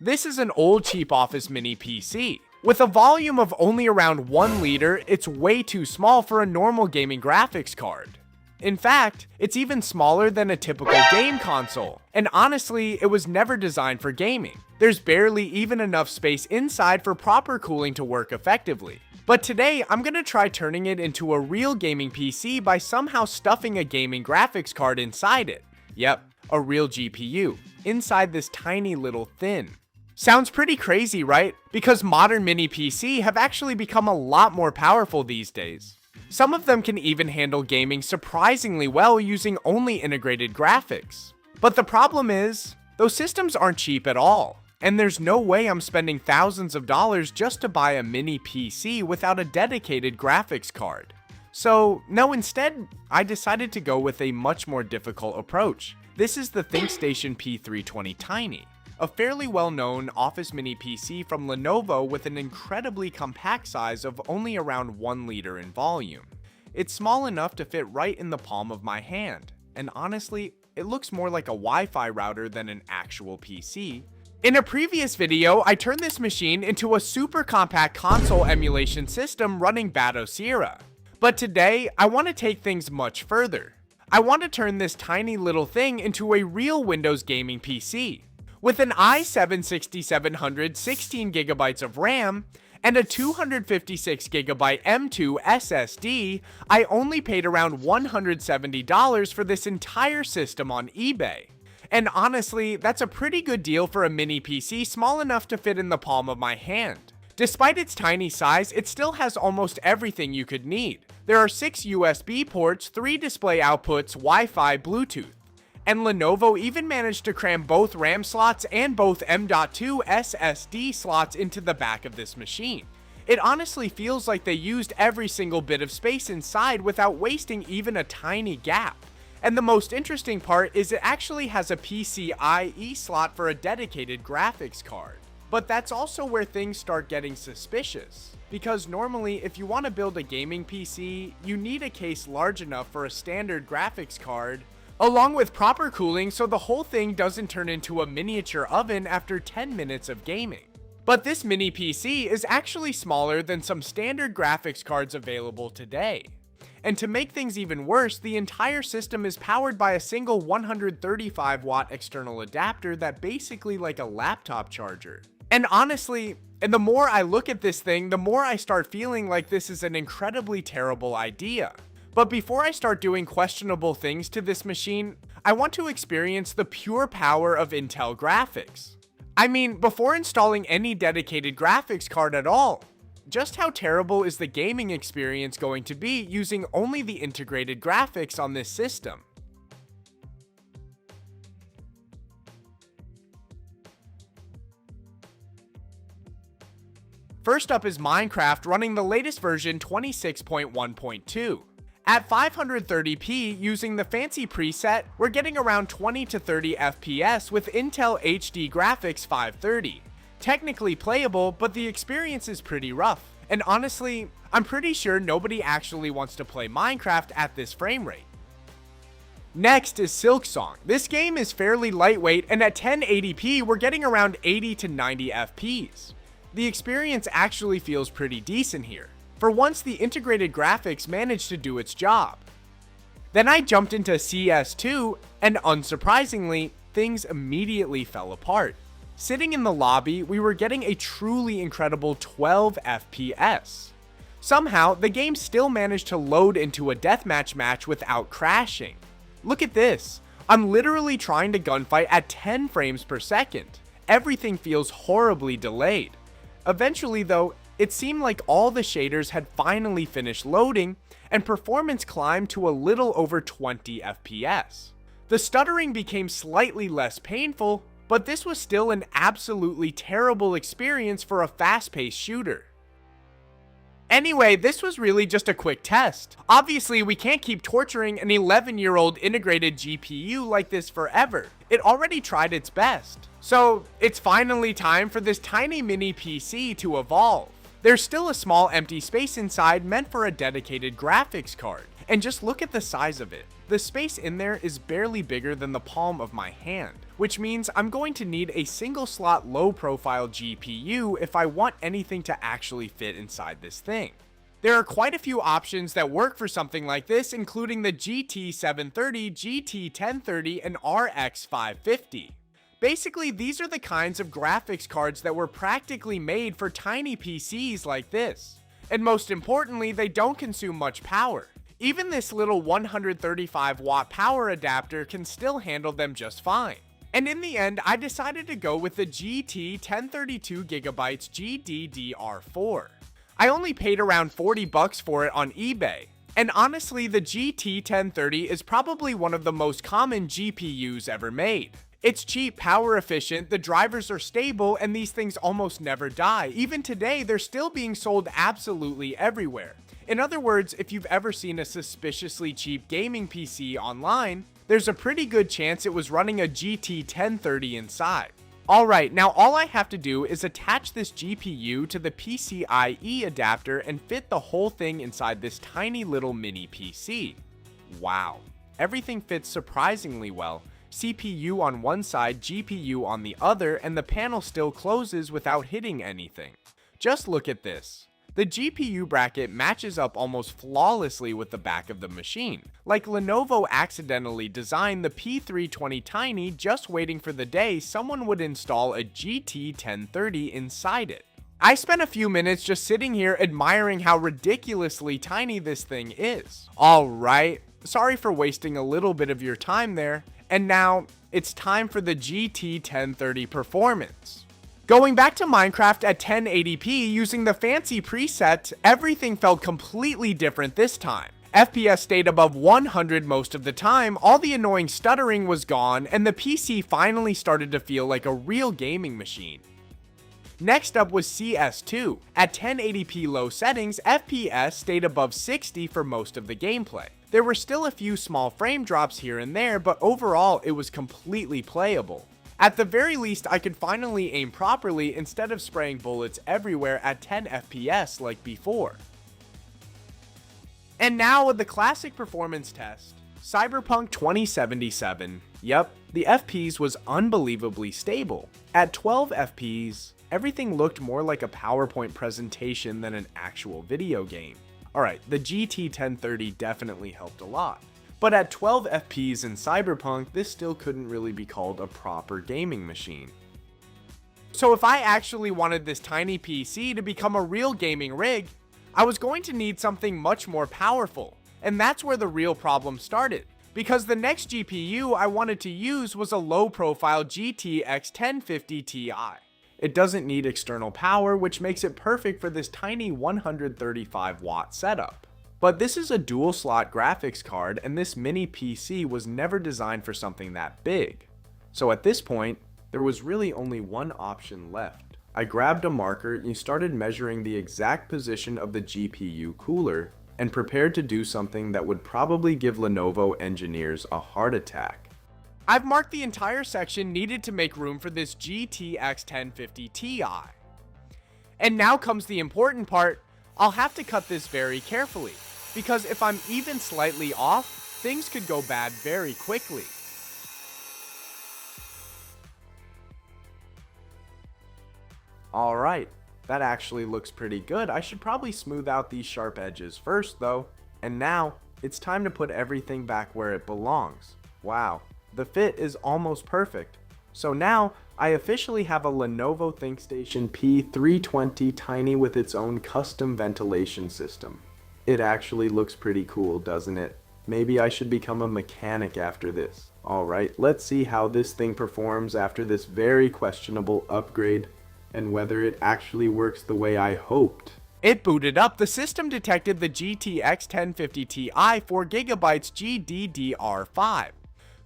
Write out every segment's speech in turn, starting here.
This is an old cheap office mini PC. With a volume of only around 1 liter, it's way too small for a normal gaming graphics card. In fact, it's even smaller than a typical game console, and honestly, it was never designed for gaming. There's barely even enough space inside for proper cooling to work effectively. But today, I'm gonna try turning it into a real gaming PC by somehow stuffing a gaming graphics card inside it. Yep, a real GPU, inside this tiny little thing. Sounds pretty crazy, right? Because modern mini PC have actually become a lot more powerful these days. Some of them can even handle gaming surprisingly well using only integrated graphics. But the problem is, those systems aren't cheap at all, and there's no way I'm spending thousands of dollars just to buy a mini PC without a dedicated graphics card. So, no, instead, I decided to go with a much more difficult approach. This is the ThinkStation P320 Tiny, a fairly well-known office mini PC from Lenovo with an incredibly compact size of only around 1 liter in volume. It's small enough to fit right in the palm of my hand, and honestly, it looks more like a Wi-Fi router than an actual PC. In a previous video, I turned this machine into a super compact console emulation system running Batocera. But today, I want to take things much further. I want to turn this tiny little thing into a real Windows gaming PC. With an i7-6700 16GB of RAM and a 256GB M2 SSD, I only paid around $170 for this entire system on eBay. And honestly, that's a pretty good deal for a mini PC small enough to fit in the palm of my hand. Despite its tiny size, it still has almost everything you could need. There are 6 USB ports, 3 display outputs, Wi-Fi, Bluetooth. And Lenovo even managed to cram both RAM slots and both M.2 SSD slots into the back of this machine. It honestly feels like they used every single bit of space inside without wasting even a tiny gap. And the most interesting part is it actually has a PCIe slot for a dedicated graphics card. But that's also where things start getting suspicious. Because normally, if you want to build a gaming PC, you need a case large enough for a standard graphics card, along with proper cooling so the whole thing doesn't turn into a miniature oven after 10 minutes of gaming. But this mini PC is actually smaller than some standard graphics cards available today. And to make things even worse, the entire system is powered by a single 135-watt external adapter that basically like a laptop charger. And honestly, the more I look at this thing, the more I start feeling like this is an incredibly terrible idea. But before I start doing questionable things to this machine, I want to experience the pure power of Intel graphics. I mean, before installing any dedicated graphics card at all. Just how terrible is the gaming experience going to be using only the integrated graphics on this system? First up is Minecraft running the latest version 26.1.2. At 530p using the fancy preset, we're getting around 20 to 30 FPS with Intel HD graphics 530. Technically playable, but the experience is pretty rough. And honestly, I'm pretty sure nobody actually wants to play Minecraft at this frame rate. Next is Silksong. This game is fairly lightweight, and at 1080p we're getting around 80 to 90 FPS. The experience actually feels pretty decent here. For once, the integrated graphics managed to do its job. Then I jumped into CS2, and unsurprisingly, things immediately fell apart. Sitting in the lobby, we were getting a truly incredible 12 FPS. Somehow, the game still managed to load into a deathmatch match without crashing. Look at this. I'm literally trying to gunfight at 10 frames per second. Everything feels horribly delayed. Eventually though, it seemed like all the shaders had finally finished loading, and performance climbed to a little over 20 FPS. The stuttering became slightly less painful, but this was still an absolutely terrible experience for a fast-paced shooter. Anyway, this was really just a quick test. Obviously, we can't keep torturing an 11-year-old integrated GPU like this forever. It already tried its best. So, it's finally time for this tiny mini PC to evolve. There's still a small empty space inside meant for a dedicated graphics card. And just look at the size of it. The space in there is barely bigger than the palm of my hand. which means I'm going to need a single slot low profile GPU if I want anything to actually fit inside this thing. There are quite a few options that work for something like this, including the GT730, GT1030, and RX 550. Basically, these are the kinds of graphics cards that were practically made for tiny PCs like this. And most importantly, they don't consume much power. Even this little 135 watt power adapter can still handle them just fine. And in the end, I decided to go with the GT1032GB GDDR4. I only paid around 40 bucks for it on eBay. And honestly, the GT1030 is probably one of the most common GPUs ever made. It's cheap, power efficient, the drivers are stable, and these things almost never die. Even today, they're still being sold absolutely everywhere. In other words, if you've ever seen a suspiciously cheap gaming PC online, there's a pretty good chance it was running a GT1030 inside. Alright, now all I have to do is attach this GPU to the PCIe adapter and fit the whole thing inside this tiny little mini PC. Wow, everything fits surprisingly well. CPU on one side, GPU on the other, and the panel still closes without hitting anything. Just look at this. The GPU bracket matches up almost flawlessly with the back of the machine. Like Lenovo accidentally designed the P320 Tiny, just waiting for the day someone would install a GT1030 inside it. I spent a few minutes just sitting here admiring how ridiculously tiny this thing is. Alright, sorry for wasting a little bit of your time there. And now, it's time for the GT1030 performance. Going back to Minecraft at 1080p using the fancy preset, everything felt completely different this time. FPS stayed above 100 most of the time, all the annoying stuttering was gone, and the PC finally started to feel like a real gaming machine. Next up was CS2. At 1080p low settings, FPS stayed above 60 for most of the gameplay. There were still a few small frame drops here and there, but overall it was completely playable. At the very least, I could finally aim properly instead of spraying bullets everywhere at 10 FPS like before. And now with the classic performance test, Cyberpunk 2077. Yep, the FPS was unbelievably stable. At 12 FPS, everything looked more like a PowerPoint presentation than an actual video game. Alright, the GT1030 definitely helped a lot. But at 12 FPS in Cyberpunk, this still couldn't really be called a proper gaming machine. So if I actually wanted this tiny PC to become a real gaming rig, I was going to need something much more powerful. And that's where the real problem started. Because the next GPU I wanted to use was a low-profile GTX 1050 Ti. It doesn't need external power, which makes it perfect for this tiny 135 watt setup. But this is a dual slot graphics card, and this mini PC was never designed for something that big. So at this point, there was really only one option left. I grabbed a marker and started measuring the exact position of the GPU cooler, and prepared to do something that would probably give Lenovo engineers a heart attack. I've marked the entire section needed to make room for this GTX 1050 Ti. And now comes the important part. I'll have to cut this very carefully, because if I'm even slightly off, things could go bad very quickly. Alright, that actually looks pretty good. I should probably smooth out these sharp edges first though. And now, it's time to put everything back where it belongs. Wow. The fit is almost perfect. So now, I officially have a Lenovo ThinkStation P320 Tiny with its own custom ventilation system. It actually looks pretty cool, doesn't it? Maybe I should become a mechanic after this. Alright, let's see how this thing performs after this very questionable upgrade, and whether it actually works the way I hoped. It booted up. The system detected the GTX 1050 Ti 4GB GDDR5.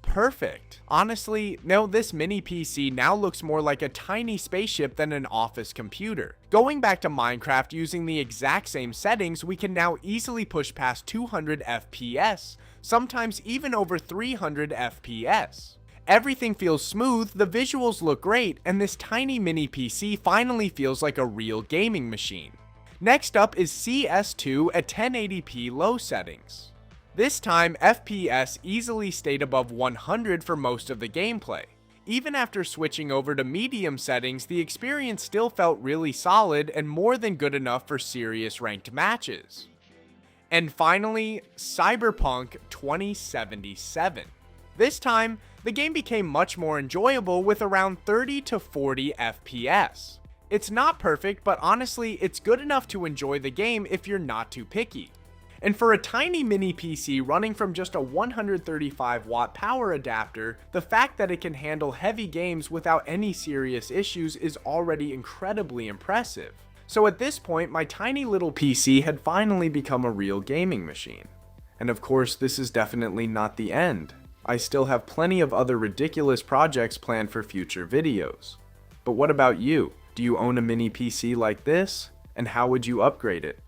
Perfect. Honestly, no, this mini PC now looks more like a tiny spaceship than an office computer. Going back to Minecraft using the exact same settings, we can now easily push past 200 FPS, sometimes even over 300 FPS. Everything feels smooth, the visuals look great, and this tiny mini PC finally feels like a real gaming machine. Next up is CS2 at 1080p low settings. This time, FPS easily stayed above 100 for most of the gameplay. Even after switching over to medium settings, the experience still felt really solid and more than good enough for serious ranked matches. And finally, Cyberpunk 2077. This time, the game became much more enjoyable with around 30 to 40 FPS. It's not perfect, but honestly, it's good enough to enjoy the game if you're not too picky. And for a tiny mini PC running from just a 135-watt power adapter, the fact that it can handle heavy games without any serious issues is already incredibly impressive. So at this point, my tiny little PC had finally become a real gaming machine. And of course, this is definitely not the end. I still have plenty of other ridiculous projects planned for future videos. But what about you? Do you own a mini PC like this? And how would you upgrade it?